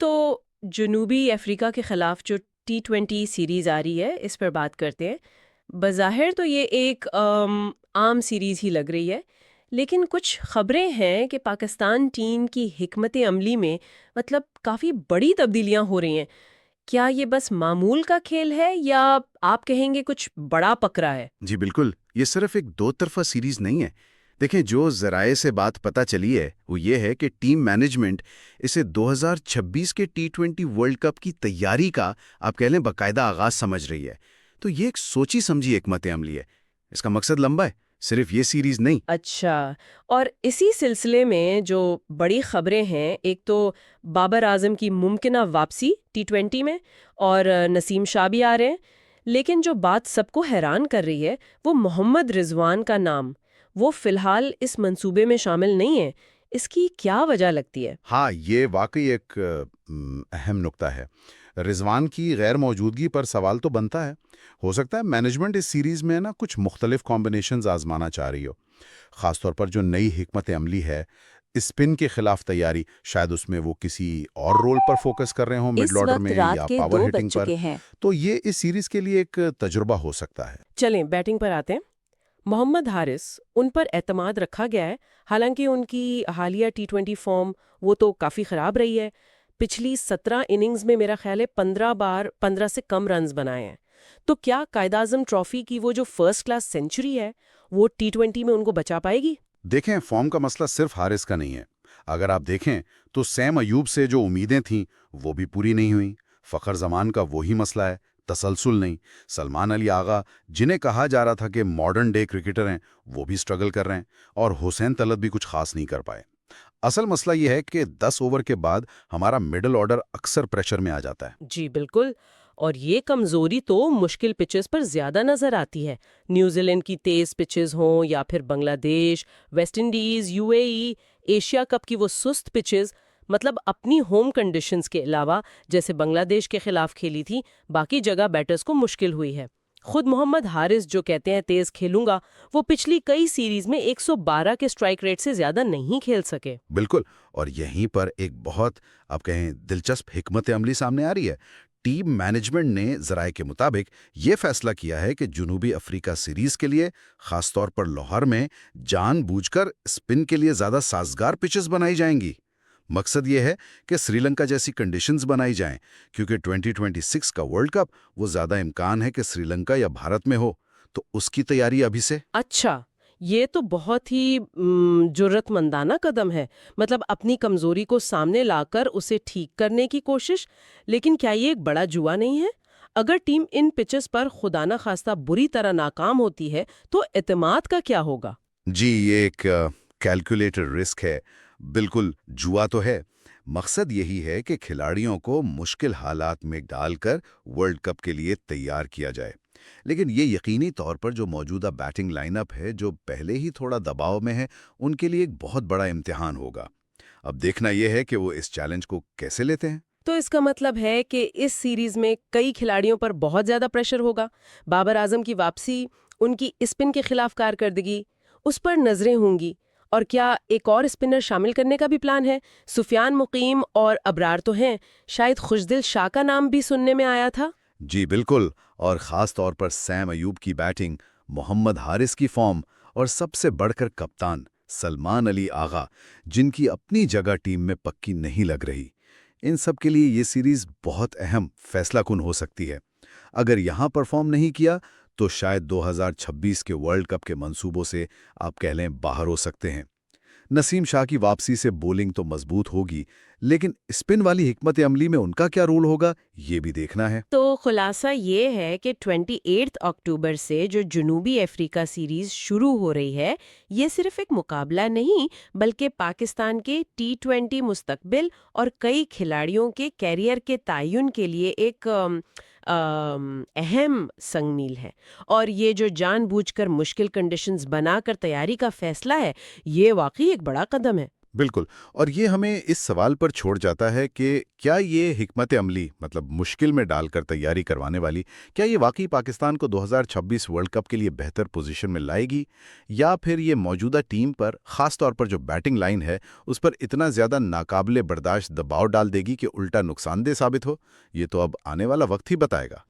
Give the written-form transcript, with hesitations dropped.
تو جنوبی افریقہ کے خلاف جو T20 سیریز آ رہی ہے اس پر بات کرتے ہیں۔ بظاہر تو یہ ایک عام سیریز ہی لگ رہی ہے، لیکن کچھ خبریں ہیں کہ پاکستان ٹیم کی حکمت عملی میں مطلب کافی بڑی تبدیلیاں ہو رہی ہیں۔ کیا یہ بس معمول کا کھیل ہے یا آپ کہیں گے کچھ بڑا پکڑا ہے؟ جی بالکل، یہ صرف ایک دو طرفہ سیریز نہیں ہے۔ دیکھیں، جو ذرائع سے بات پتہ چلی ہے وہ یہ ہے کہ ٹیم مینجمنٹ اسے 2026 کے T20 ورلڈ کپ کی تیاری کا آپ کہہ لیں باقاعدہ آغاز سمجھ رہی ہے۔ تو یہ ایک سوچی سمجھی حکمت عملی ہے۔ اس کا مقصد لمبا ہے، صرف یہ سیریز نہیں۔ اچھا، اور اسی سلسلے میں جو بڑی خبریں ہیں، ایک تو بابر اعظم کی ممکنہ واپسی T20 میں، اور نسیم شاہ بھی آ رہے ہیں، لیکن جو بات سب کو حیران کر رہی ہے وہ محمد رضوان کا نام۔ وہ فی الحال اس منصوبے میں شامل نہیں ہے، اس کی کیا وجہ لگتی ہے؟ ہاں، یہ واقعی ایک اہم نکتہ ہے۔ رضوان کی غیر موجودگی پر سوال تو بنتا ہے۔ ہو سکتا ہے مینجمنٹ اس سیریز میں کچھ مختلف کمبینیشنز آزمانا چاہ رہی ہو، خاص طور پر جو نئی حکمت عملی ہے اسپن کے خلاف تیاری، شاید اس میں وہ کسی اور رول پر فوکس کر رہے ہوں، مڈل اس آرڈر وقت میں رات یا کے پاور 2 ہٹنگ بج پر۔ چکے ہیں۔ تو یہ اس سیریز کے لیے ایک تجربہ ہو سکتا ہے۔ چلیں بیٹنگ پر آتے ہیں۔ محمد حارث، ان پر اعتماد رکھا گیا ہے، حالانکہ ان کی حالیہ T20 فارم وہ تو کافی خراب رہی ہے۔ پچھلی 17 اننگز میں میرا خیال ہے 15 بار 15 سے کم رنز بنائے ہیں۔ تو کیا قائد اعظم ٹرافی کی وہ جو فرسٹ کلاس سینچری ہے وہ T20 میں ان کو بچا پائے گی؟ دیکھیں، فارم کا مسئلہ صرف حارث کا نہیں ہے۔ اگر آپ دیکھیں تو سیم ایوب سے جو امیدیں تھیں وہ بھی پوری نہیں ہوئیں۔ فخر زمان کا وہی مسئلہ ہے، تسلسل نہیں۔ سلمان علی آغا، جنہیں کہا جا رہا تھا کہ ماڈرن ڈے کرکٹر ہیں، وہ بھی سٹرگل کر رہے ہیں، اور حسین طلعت بھی کچھ خاص نہیں کر پائے۔ اصل مسئلہ یہ ہے کہ 10 اوور کے بعد ہمارا مڈل آرڈر اکثر پریشر میں آ جاتا ہے۔ جی بالکل، اور یہ کمزوری تو مشکل پچز پر زیادہ نظر آتی ہے۔ نیوزی لینڈ کی تیز پچز ہوں یا پھر بنگلہ دیش، West Indies, UAE، Asia cup کی وہ سست پچز، مطلب اپنی ہوم کنڈیشنز کے علاوہ جیسے بنگلہ دیش کے خلاف کھیلی تھی، باقی جگہ بیٹرز کو مشکل ہوئی ہے۔ خود محمد حارث جو کہتے ہیں تیز کھیلوں گا، وہ پچھلی کئی سیریز میں 112 کے سٹرائک ریٹ سے زیادہ نہیں کھیل سکے۔ بالکل، اور یہیں پر ایک بہت آپ کہیں دلچسپ حکمت عملی سامنے آ رہی ہے۔ ٹیم مینجمنٹ نے ذرائع کے مطابق یہ فیصلہ کیا ہے کہ جنوبی افریقہ سیریز کے لیے، خاص طور پر لاہور میں، جان بوجھ کر اسپن کے لیے زیادہ سازگار پچز بنائی جائیں گی۔ مقصد یہ ہے کہ سری لنکا جیسی کنڈیشنز بنائی جائیں، کیونکہ 2026 کا ورلڈ کپ وہ زیادہ امکان ہے کہ سری لنکا یا بھارت میں ہو، تو اس کی تیاری ابھی سے۔ اچھا، یہ تو بہت ہی جرأت مندانہ قدم ہے، مطلب اپنی کمزوری کو سامنے لا کر اسے ٹھیک کرنے کی کوشش۔ لیکن کیا یہ ایک بڑا جوا نہیں ہے؟ اگر ٹیم ان پچز پر خدا نہ خواستہ بری طرح ناکام ہوتی ہے تو اعتماد کا کیا ہوگا؟ جی، یہ ایک کیلکولیٹڈ رسک ہے، بالکل جوا تو ہے۔ مقصد یہی ہے کہ کھلاڑیوں کو مشکل حالات میں ڈال کر ورلڈ کپ کے لیے تیار کیا جائے، لیکن یہ یقینی طور پر جو موجودہ بیٹنگ لائن اپ ہے، جو پہلے ہی تھوڑا دباؤ میں ہے، ان کے لیے ایک بہت بڑا امتحان ہوگا۔ اب دیکھنا یہ ہے کہ وہ اس چیلنج کو کیسے لیتے ہیں۔ تو اس کا مطلب ہے کہ اس سیریز میں کئی کھلاڑیوں پر بہت زیادہ پریشر ہوگا۔ بابر اعظم کی واپسی، ان کی اسپن کے خلاف کارکردگی، اس پر نظریں ہوں گی۔ اور کیا ایک اور اسپنر شامل کرنے کا بھی پلان ہے؟ سفیان مقیم اور ابرار تو ہیں، شاید خوشدل شاہ کا نام بھی سننے میں آیا تھا۔ جی بالکل، اور خاص طور پر سیم ایوب کی بیٹنگ، محمد حارث کی فارم، اور سب سے بڑھ کر کپتان سلمان علی آغا، جن کی اپنی جگہ ٹیم میں پکی نہیں لگ رہی۔ ان سب کے لیے یہ سیریز بہت اہم فیصلہ کن ہو سکتی ہے۔ اگر یہاں پرفارم نہیں کیا تو شاید 2026 کے ورلڈ کپ کے منصوبوں سے آپ کہہ لیں باہر ہو سکتے ہیں۔ نسیم شاہ کی واپسی سے بولنگ تو مضبوط ہوگی، لیکن اسپن والی حکمت عملی میں ان کا کیا رول ہوگا، یہ بھی دیکھنا ہے۔ تو خلاصہ یہ ہے کہ 28 اکتوبر سے جو جنوبی افریقہ سیریز شروع ہو رہی ہے، یہ صرف ایک مقابلہ نہیں بلکہ پاکستان کے T20 مستقبل اور کئی کھلاڑیوں کے کیریئر کے تعین کے لیے ایک اہم سنگ میل ہے۔ اور یہ جو جان بوجھ کر مشکل کنڈیشنز بنا کر تیاری کا فیصلہ ہے، یہ واقعی ایک بڑا قدم ہے۔ بالکل، اور یہ ہمیں اس سوال پر چھوڑ جاتا ہے کہ کیا یہ حکمت عملی مطلب مشکل میں ڈال کر تیاری کروانے والی، کیا یہ واقعی پاکستان کو 2026 ورلڈ کپ کے لیے بہتر پوزیشن میں لائے گی، یا پھر یہ موجودہ ٹیم پر، خاص طور پر جو بیٹنگ لائن ہے اس پر اتنا زیادہ ناقابل برداشت دباؤ ڈال دے گی کہ الٹا نقصان دہ ثابت ہو؟ یہ تو اب آنے والا وقت ہی بتائے گا۔